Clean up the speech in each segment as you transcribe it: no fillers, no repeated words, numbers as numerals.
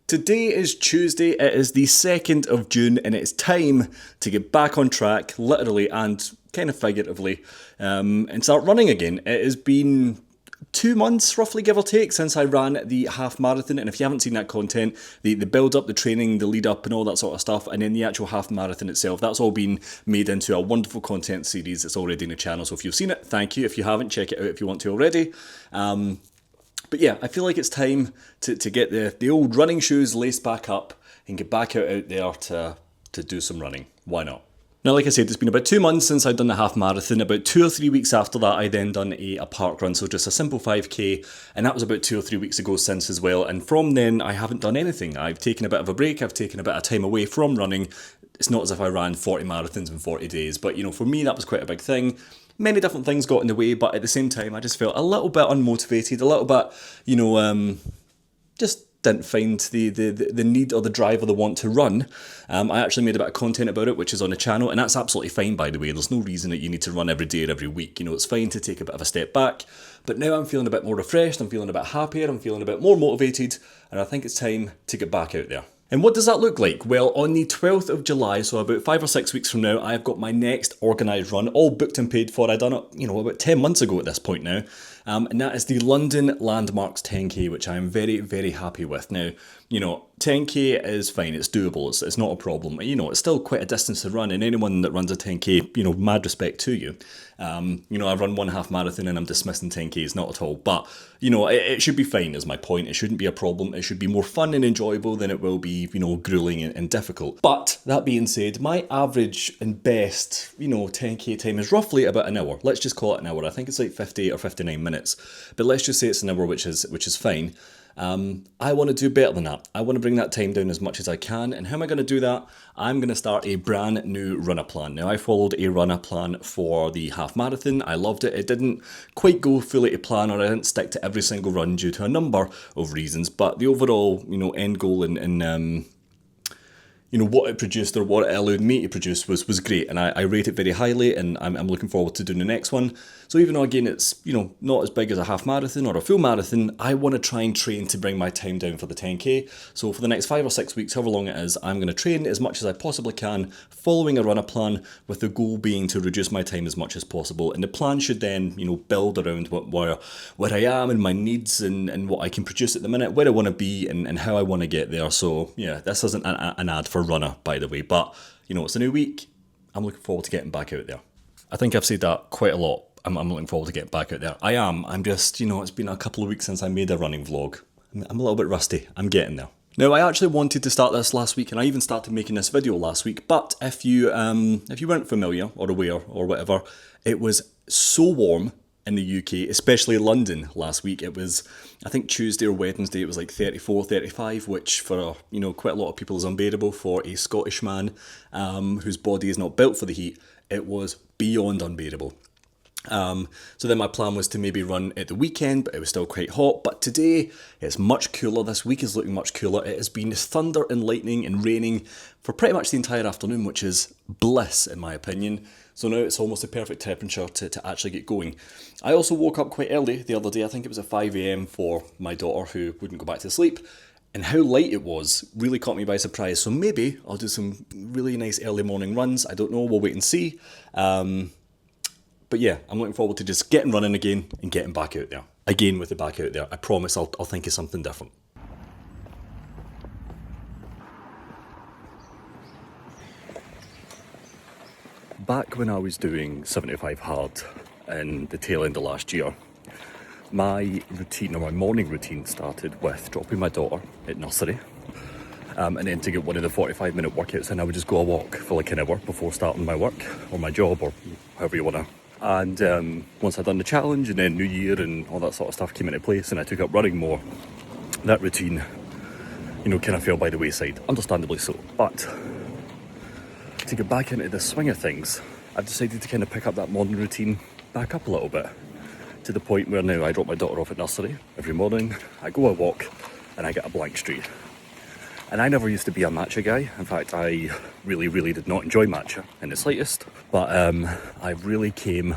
Today is Tuesday, it is the 2nd of June, and it is time to get back on track, literally and kind of figuratively, and start running again. It has been 2 months, roughly, give or take, since I ran the half marathon, and if you haven't seen that content, the build up, the training, the lead up and all that sort of stuff, and then the actual half marathon itself, that's all been made into a wonderful content series that's already in the channel. So if you've seen it, thank you. If you haven't, check it out if you want to already. But yeah, I feel like it's time to get the old running shoes laced back up and get back out there to do some running. Why not? Now, like I said, it's been about 2 months since I'd done the half marathon. About 2 or 3 weeks after that, I then done a park run, so just a simple 5k, and that was about 2 or 3 weeks ago since as well. And from then, I haven't done anything. I've taken a bit of a break, I've taken a bit of time away from running. It's not as if I ran 40 marathons in 40 days, but you know, for me, that was quite a big thing. Many different things got in the way, but at the same time, I just felt a little bit unmotivated, a little bit, you know, just didn't find the need or the drive or the want to run. I actually made a bit of content about it, which is on the channel, and that's absolutely fine, by the way. There's no reason that you need to run every day or every week. You know, it's fine to take a bit of a step back, but now I'm feeling a bit more refreshed, I'm feeling a bit happier, I'm feeling a bit more motivated, and I think it's time to get back out there. And what does that look like? Well, on the 12th of July, so about 5 or 6 weeks from now, I've got my next organised run, all booked and paid for. I done it, you know, about 10 months ago at this point now. And that is the London Landmarks 10k, which I am very, very happy with. Now, you know, 10k is fine, it's doable, it's not a problem. You know, it's still quite a distance to run, and anyone that runs a 10k, you know, mad respect to you. You know, I run one half marathon and I'm dismissing 10ks, not at all. But, you know, it should be fine is my point. It shouldn't be a problem. It should be more fun and enjoyable than it will be, you know, grueling and difficult. But that being said, my average and best, you know, 10k time is roughly about an hour. Let's just call it an hour. I think it's like 58 or 59 minutes. But let's just say it's an hour, which is fine. I want to do better than that. I want to bring that time down as much as I can. And how am I going to do that? I'm going to start a brand new Runna plan. Now, I followed a Runna plan for the half marathon. I loved it. It didn't quite go fully to plan, or I didn't stick to every single run due to a number of reasons. But the overall, you know, end goal and you know, what it produced or what it allowed me to produce was great, and I rate it very highly, and I'm looking forward to doing the next one. So even though, again, it's, you know, not as big as a half marathon or a full marathon, I want to try and train to bring my time down for the 10k. So for the next 5 or 6 weeks, however long it is, I'm going to train as much as I possibly can, following a Runna plan, with the goal being to reduce my time as much as possible. And the plan should then, you know, build around where I am and my needs and what I can produce at the minute, where I want to be and how I want to get there. So yeah, this isn't an ad for Runna, by the way, but you know, it's a new week. I'm looking forward to getting back out there. I think I've said that quite a lot. I'm looking forward to getting back out there. I'm just, you know, it's been a couple of weeks since I made a running vlog. I'm a little bit rusty. I'm getting there. Now, I actually wanted to start this last week, and I even started making this video last week, but if you weren't familiar or aware or whatever, it was so warm in the UK, especially London last week. It was, I think, Tuesday or Wednesday, it was like 34, 35, which for, you know, quite a lot of people is unbearable. For a Scottish man whose body is not built for the heat, it was beyond unbearable. So then my plan was to maybe run at the weekend, but it was still quite hot. But today it's much cooler. This week is looking much cooler. It has been thunder and lightning and raining for pretty much the entire afternoon, which is bliss in my opinion. So now it's almost a perfect temperature to actually get going. I also woke up quite early the other day. I think it was at 5 a.m. for my daughter, who wouldn't go back to sleep. And how light it was really caught me by surprise. So maybe I'll do some really nice early morning runs. I don't know. We'll wait and see. But yeah, I'm looking forward to just getting running again and getting back out there. Again with the back out there. I promise I'll think of something different. Back when I was doing 75 hard in the tail end of last year, my routine, or my morning routine, started with dropping my daughter at nursery. And then to get one of the 45-minute workouts, and I would just go a walk for like an hour before starting my work or my job or however you want to. And once I'd done the challenge and then New Year and all that sort of stuff came into place and I took up running more, that routine, you know, kind of fell by the wayside, understandably so. But to get back into the swing of things, I've decided to kind of pick up that morning routine back up a little bit, to the point where now I drop my daughter off at nursery every morning, I go a walk and I get a blank street. And I never used to be a matcha guy. In fact, I really did not enjoy matcha in the slightest. But I really came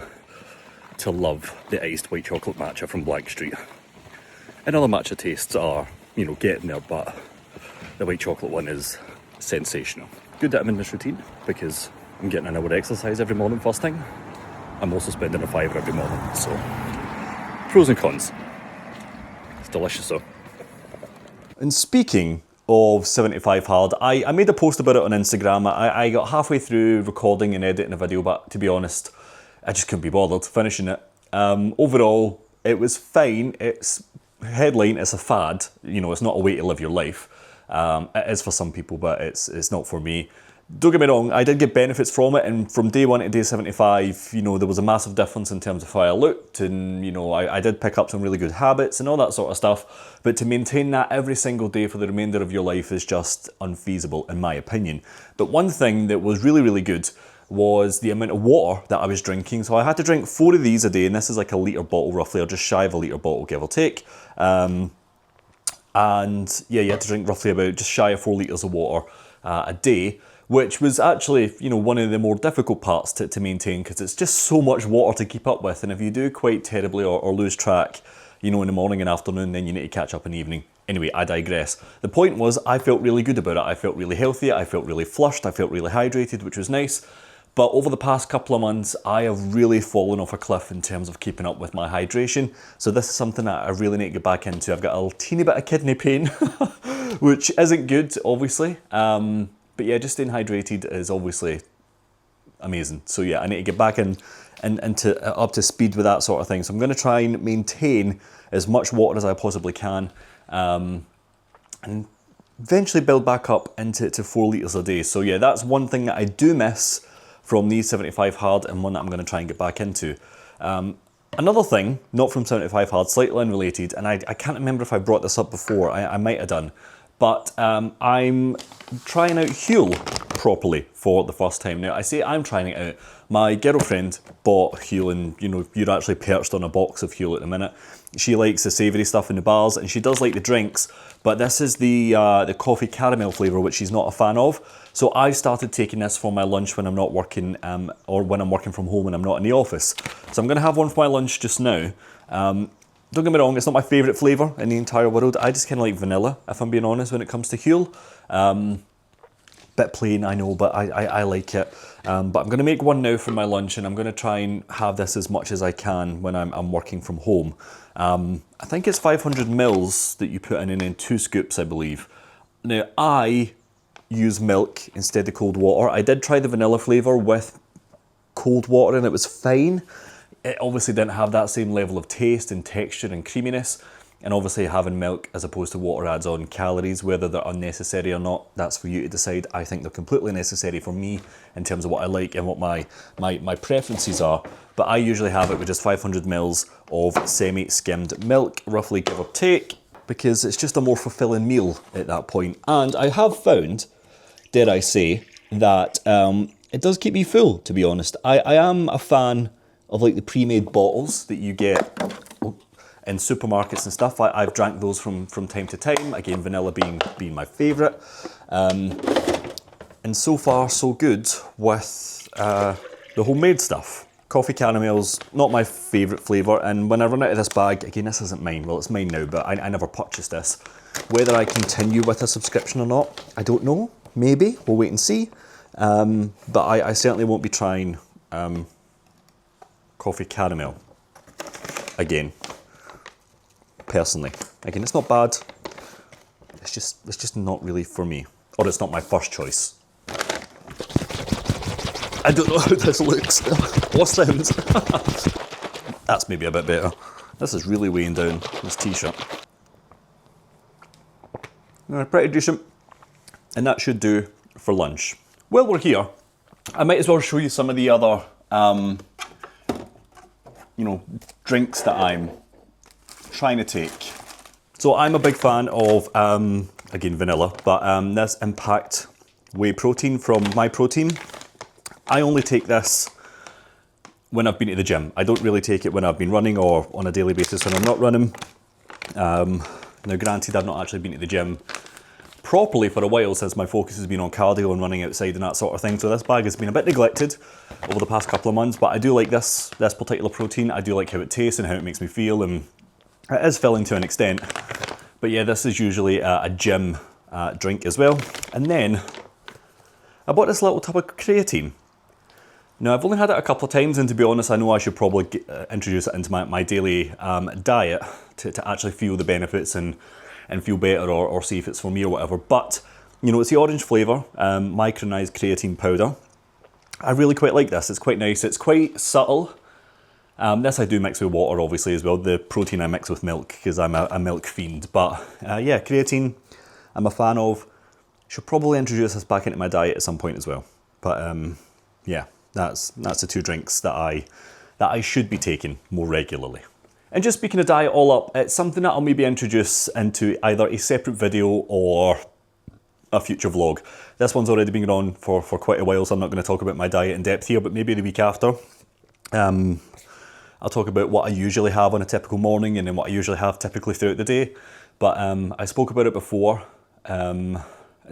to love the iced white chocolate matcha from Blank Street. And other matcha tastes are, you know, getting there, but The white chocolate one is sensational. Good that I'm in this routine because I'm getting an hour exercise every morning first thing. I'm also spending a fiver every morning, so pros and cons. It's delicious though. And speaking of 75 hard, I made a post about it on Instagram. I got halfway through recording and editing a video, but to be honest, I just couldn't be bothered finishing it. Overall, it was fine. It's headline, it's a fad. You know, it's not a way to live your life. It is for some people, but it's not for me. Don't get me wrong, I did get benefits from it, and from day 1 to day 75, you know, there was a massive difference in terms of how I looked, and, you know, I did pick up some really good habits and all that sort of stuff, but to maintain that every single day for the remainder of your life is just unfeasible, in my opinion. But one thing that was really, really good was the amount of water that I was drinking. So I had to drink 4 of these a day, and this is like a litre bottle roughly, or just shy of a litre bottle, give or take. And yeah, you had to drink roughly about just shy of 4 litres of water a day, which was actually, you know, one of the more difficult parts to maintain, because it's just so much water to keep up with, and if you do quite terribly or lose track, you know, in the morning and afternoon, then you need to catch up in the evening. Anyway, I digress. The point was, I felt really good about it. I felt really healthy, I felt really flushed, I felt really hydrated, which was nice. But over the past couple of months, I have really fallen off a cliff in terms of keeping up with my hydration. So this is something that I really need to get back into. I've got a teeny bit of kidney pain, which isn't good, obviously. But yeah, just staying hydrated is obviously amazing. So yeah, I need to get back into up to speed with that sort of thing. So I'm going to try and maintain as much water as I possibly can, and eventually build back up into 4 litres a day. So yeah, that's one thing that I do miss from these 75 hard, and one that I'm going to try and get back into. Another thing, not from 75 hard, slightly unrelated, and I can't remember if I brought this up before, I might have done, but I'm trying out Huel properly for the first time. Now, I say I'm trying it out. My girlfriend bought Huel, and you know, you're actually perched on a box of Huel at the minute. She likes the savoury stuff in the bars, and she does like the drinks, but this is the coffee caramel flavour, which she's not a fan of. So I've started taking this for my lunch when I'm not working, or when I'm working from home and I'm not in the office. So I'm going to have one for my lunch just now. Don't get me wrong, it's not my favourite flavour in the entire world. I just kind of like vanilla, if I'm being honest, when it comes to Huel. Bit plain, I know, but I like it. But I'm going to make one now for my lunch, and I'm going to try and have this as much as I can when I'm working from home. I think it's 500 mils that you put in 2 scoops, I believe. Now, I use milk instead of cold water. I did try the vanilla flavour with cold water, and it was fine. It obviously didn't have that same level of taste and texture and creaminess. And obviously having milk as opposed to water adds on calories. Whether they're unnecessary or not, that's for you to decide. I think they're completely necessary for me in terms of what I like and what my preferences are. But I usually have it with just 500 mils of semi-skimmed milk, roughly give or take, because it's just a more fulfilling meal at that point. And I have found, dare I say, that it does keep me full, to be honest. I am a fan of like the pre-made bottles that you get in supermarkets and stuff. I've drank those from time to time. Again, vanilla being my favourite. And so far, so good with the homemade stuff. Coffee caramel's not my favourite flavour, and when I run out of this bag, again, this isn't mine. Well, it's mine now, but I never purchased this. Whether I continue with a subscription or not, I don't know. Maybe. We'll wait and see. But I certainly won't be trying coffee caramel again. Personally, again, it's not bad. It's just not really for me, or it's not my first choice. I don't know how this looks or sounds. That's maybe a bit better. This is really weighing down this t-shirt. Pretty decent, and that should do for lunch. While we're here, I might as well show you some of the other, drinks that I'm trying to take. So I'm a big fan of, again, vanilla, but this Impact Whey Protein from My Protein. I only take this when I've been to the gym. I don't really take it when I've been running or on a daily basis when I'm not running. Now granted, I've not actually been to the gym properly for a while since my focus has been on cardio and running outside and that sort of thing, so this bag has been a bit neglected over the past couple of months, but I do like this particular protein. I do like how it tastes and how it makes me feel, and it is filling to an extent. But yeah, this is usually a gym drink as well. And then I bought this little tub of creatine. Now, I've only had it a couple of times, and to be honest, I know I should probably introduce it into my daily diet to actually feel the benefits and feel better, or see if it's for me or whatever. But, you know, it's the orange flavour, micronized creatine powder. I really quite like this. It's quite nice. It's quite subtle. This I do mix with water, obviously, as well. The protein I mix with milk, because I'm a milk fiend. But, yeah, creatine I'm a fan of. Should probably introduce this back into my diet at some point as well. But, yeah. That's the two drinks that I should be taking more regularly. And just speaking of diet all up, it's something that I'll maybe introduce into either a separate video or a future vlog. This one's already been going on for quite a while, so I'm not going to talk about my diet in depth here, but maybe the week after. I'll talk about what I usually have on a typical morning and then what I usually have typically throughout the day. But I spoke about it before in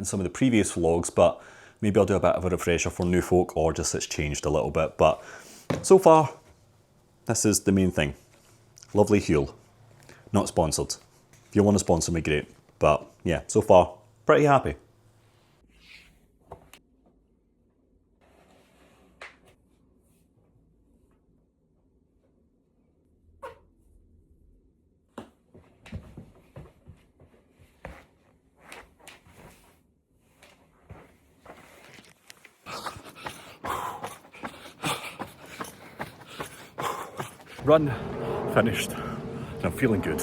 some of the previous vlogs, but maybe I'll do a bit of a refresher for new folk, or just it's changed a little bit. But so far, this is the main thing. Lovely Huel. Not sponsored. If you want to sponsor me, great. But yeah, so far, pretty happy. Run finished, and I'm feeling good.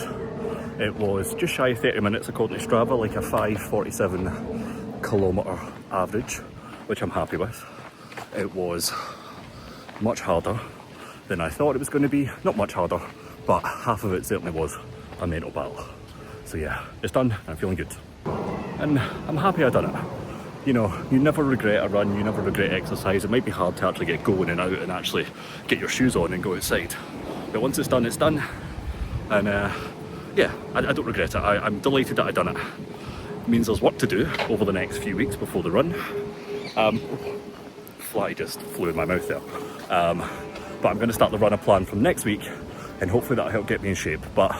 It was just shy of 30 minutes according to Strava, like a 5:47 kilometre average, which I'm happy with. It was much harder than I thought it was going to be. Not much harder, but half of it certainly was a mental battle. So yeah, it's done, and I'm feeling good. And I'm happy I done it. You know, you never regret a run, you never regret exercise. It might be hard to actually get going and out and actually get your shoes on and go outside. But once it's done, it's done. And yeah, I don't regret it. I'm delighted that I done it. It means there's work to do over the next few weeks before the run. Fly just flew in my mouth there. But I'm going to start the Runna plan from next week, and hopefully that'll help get me in shape. But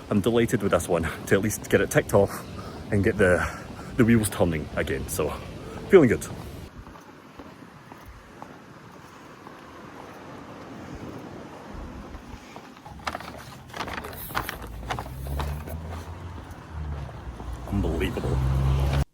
I'm delighted with this one to at least get it ticked off and get the wheels turning again. So, feeling good. Unbelievable.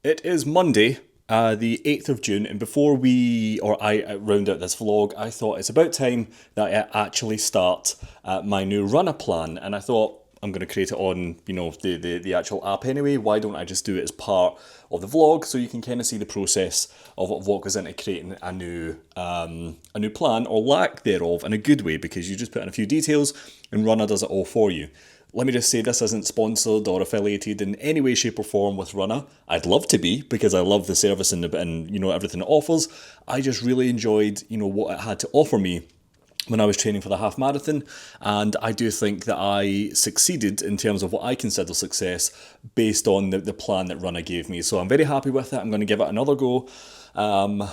It is Monday, the 8th of June, and before I round out this vlog, I thought it's about time that I actually start my new Runna plan, and I thought I'm going to create it on, you know, the actual app anyway. Why don't I just do it as part of the vlog, so you can kind of see the process of what goes into creating a new plan, or lack thereof, in a good way, because you just put in a few details and Runna does it all for you. Let me just say, this isn't sponsored or affiliated in any way, shape or form with Runna. I'd love to be, because I love the service and you know, everything it offers. I just really enjoyed, you know, what it had to offer me when I was training for the half marathon, and I do think that I succeeded in terms of what I consider success based on the plan that Runna gave me. So I'm very happy with it. I'm going to give it another go. And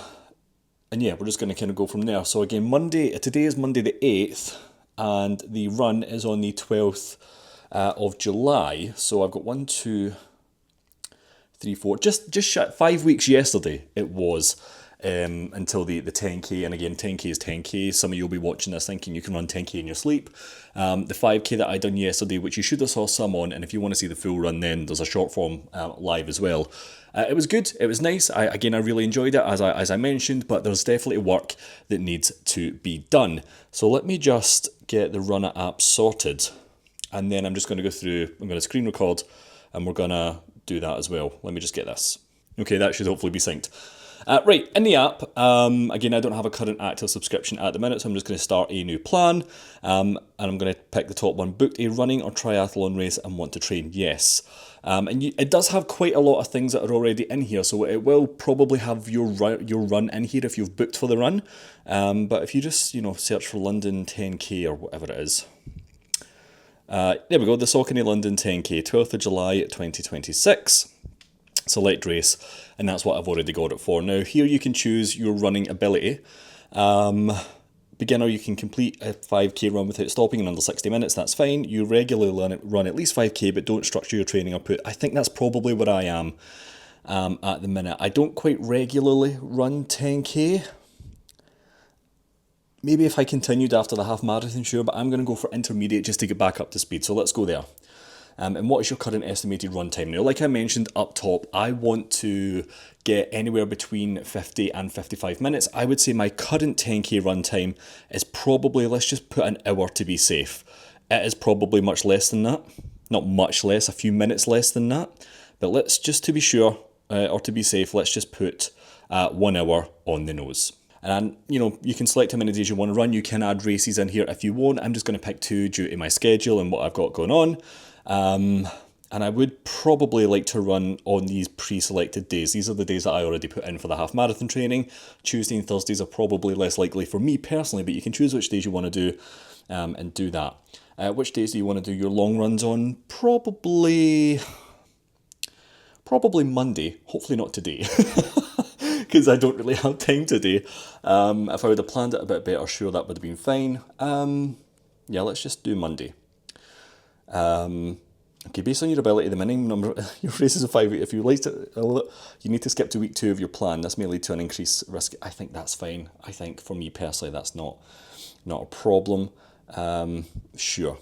yeah, we're just going to kind of go from there. So again, today is Monday the 8th, and the run is on the 12th of July. So I've got 1, 2, 3, 4, just 5 weeks yesterday it was. Until the 10k, and again, 10k is 10k. Some of you will be watching this thinking you can run 10k in your sleep. The 5k that I done yesterday, which you should have saw some on, and if you want to see the full run, then there's a short form live as well. It was good. It was nice. I really enjoyed it, as I mentioned, but there's definitely work that needs to be done. So let me just get the Runna app sorted, and then I'm just going to go through. I'm going to screen record, and we're going to do that as well. Let me just get this. Okay, that should hopefully be synced. Right, in the app, again, I don't have a current active subscription at the minute, so I'm just going to start a new plan, and I'm going to pick the top one. Booked a running or triathlon race and want to train, yes. It does have quite a lot of things that are already in here, so it will probably have your run in here if you've booked for the run, but if you just, you know, search for London 10k or whatever it is. There we go, the Saucony London 10k, 12th of July 2026. Select race, and that's what I've already got it for. Now here you can choose your running ability. Beginner, you can complete a 5k run without stopping in under 60 minutes, that's fine. You regularly run at least 5k, but don't structure your training or put. I think that's probably where I am. at the minute. I don't quite regularly run 10k. Maybe if I continued after the half marathon, sure, but I'm going to go for intermediate just to get back up to speed. So let's go there. And what is your current estimated run time? Now, like I mentioned up top, I want to get anywhere between 50 and 55 minutes. I would say my current 10k run time is probably, let's just put an hour to be safe. It is probably much less than that. Not much less, a few minutes less than that. But let's just to be sure, or to be safe, let's just put 1 hour on the nose. And, you can select how many days you want to run. You can add races in here if you want. I'm just going to pick 2 due to my schedule and what I've got going on. And I would probably like to run on these pre-selected days. These are the days that I already put in for the half marathon training. Tuesday and Thursdays are probably less likely for me personally, but you can choose which days you want to do and do that. Which days do you want to do your long runs on? Probably Monday. Hopefully not today. Because I don't really have time today. If I would have planned it a bit better, sure, that would have been fine. Yeah, let's just do Monday. Okay, based on your ability, the minimum number your races of 5 weeks. If you like to, you need to skip to week 2 of your plan. This may lead to an increased risk. I think that's fine. I think for me personally, that's not a problem. Sure.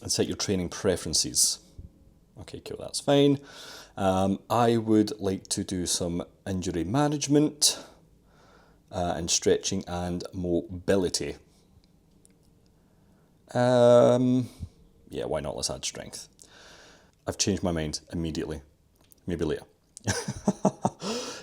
And set your training preferences. Okay, cool. That's fine. I would like to do some injury management and stretching and mobility. Yeah, why not? Let's add strength. I've changed my mind immediately. Maybe later.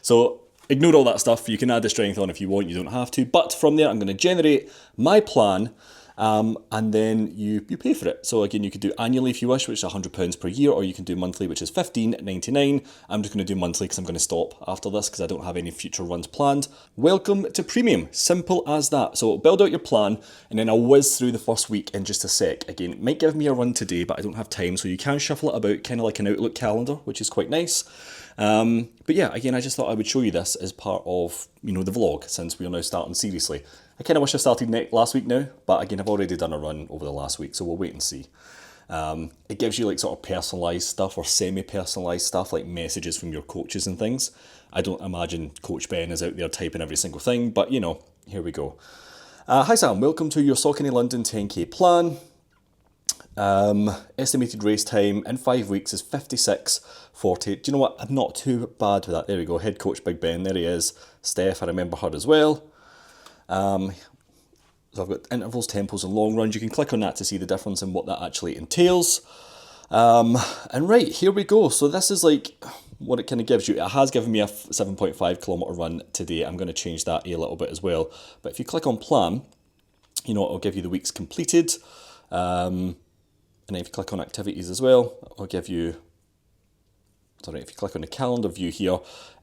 So ignore all that stuff. You can add the strength on if you want. You don't have to. But from there, I'm going to generate my plan. And then you pay for it. So again, you could do annually if you wish, which is £100 per year, or you can do monthly, which is $15.99. I'm just going to do monthly because I'm going to stop after this because I don't have any future runs planned. Welcome to Premium. Simple as that. So build out your plan and then I'll whiz through the first week in just a sec. Again, it might give me a run today, but I don't have time. So you can shuffle it about kind of like an Outlook calendar, which is quite nice. But yeah, again, I just thought I would show you this as part of, the vlog since we are now starting seriously. I kind of wish I started last week now, but again, I've already done a run over the last week, so we'll wait and see. It gives you like sort of personalised stuff or semi-personalised stuff, like messages from your coaches and things. I don't imagine Coach Ben is out there typing every single thing, but here we go. Hi Sam, welcome to your Saucony London 10k plan. Estimated race time in 5 weeks is 56:40. Do you know what? I'm not too bad with that. There we go. Head coach Big Ben. There he is. Steph, I remember her as well. So I've got intervals, tempos, and long runs. You can click on that to see the difference in what that actually entails. And right, here we go. So this is like what it kind of gives you. It has given me a 7.5 kilometre run today. I'm going to change that a little bit as well. But if you click on plan, it'll give you the weeks completed. And then if you click on activities as well, it'll give you, if you click on the calendar view here,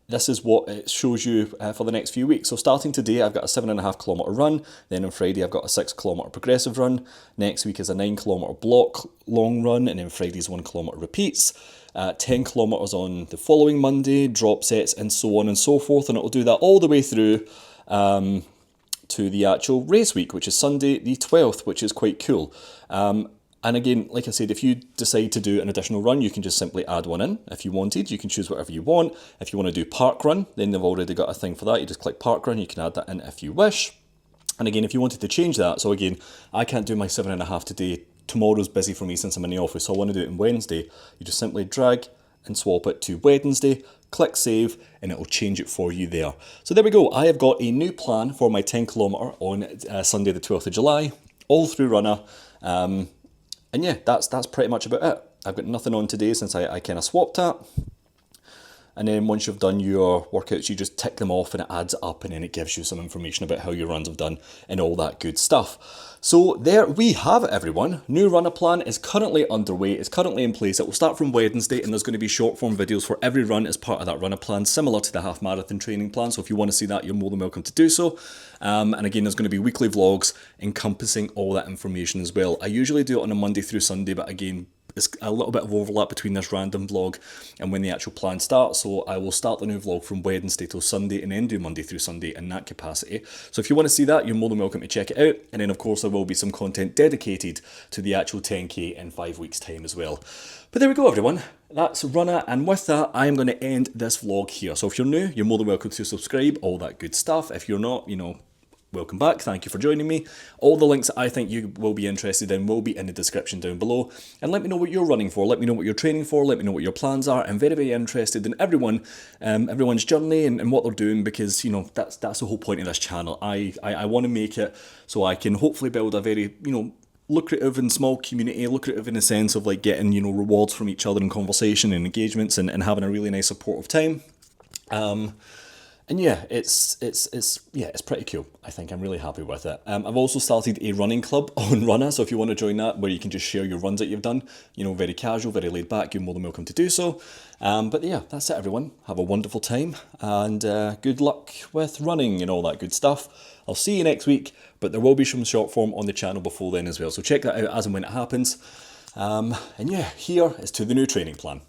this is what it shows you for the next few weeks. So starting today, I've got a 7.5 kilometre run. Then on Friday, I've got a 6 kilometre progressive run. Next week is a 9 kilometre block long run. And then Friday's 1 kilometre repeats. 10 kilometres on the following Monday, drop sets, and so on and so forth. And it'll do that all the way through to the actual race week, which is Sunday the 12th, which is quite cool. And again, like I said, if you decide to do an additional run, you can just simply add one in if you wanted. You can choose whatever you want. If you want to do park run, then they've already got a thing for that. You just click park run, you can add that in if you wish. And again, if you wanted to change that, so again, I can't do my 7.5 today. Tomorrow's busy for me since I'm in the office, so I want to do it on Wednesday. You just simply drag and swap it to Wednesday, click save, and it will change it for you there. So there we go. I have got a new plan for my 10 kilometre on Sunday the 12th of July, all through Runna. And yeah, that's pretty much about it. I've got nothing on today since I kind of swapped that. And then once you've done your workouts, you just tick them off and it adds up and then it gives you some information about how your runs have done and all that good stuff. So there we have it, everyone. New Runna plan is currently underway. It's currently in place. It will start from Wednesday and there's going to be short form videos for every run as part of that Runna plan, similar to the half marathon training plan. So if you want to see that, you're more than welcome to do so. And again, there's going to be weekly vlogs encompassing all that information as well. I usually do it on a Monday through Sunday, but again, it's a little bit of overlap between this random vlog and when the actual plan starts. So I will start the new vlog from Wednesday till Sunday and then do Monday through Sunday in that capacity. So if you want to see that, you're more than welcome to check it out. And then of course there will be some content dedicated to the actual 10k in 5 weeks time as well. But there we go everyone, that's Runna, and with that I am going to end this vlog here. So if you're new, you're more than welcome to subscribe, all that good stuff. If you're not, you know, welcome back, thank you for joining me. All the links that I think you will be interested in will be in the description down below. And let me know what you're running for, let me know what you're training for, let me know what your plans are. I'm very, very interested in everyone's journey and what they're doing, because, you know, that's the whole point of this channel. I want to make it so I can hopefully build a very, you know, lucrative and small community, lucrative in the sense of like getting, you know, rewards from each other in conversation and engagements and having a really nice supportive time. And yeah, it's pretty cool. I think I'm really happy with it. I've also started a running club on Runna, so if you want to join that, where you can just share your runs that you've done, you know, very casual, very laid back, you're more than welcome to do so. But yeah, that's it everyone. Have a wonderful time, and good luck with running and all that good stuff. I'll see you next week, but there will be some short form on the channel before then as well, so check that out as and when it happens. And yeah, here is to the new training plan.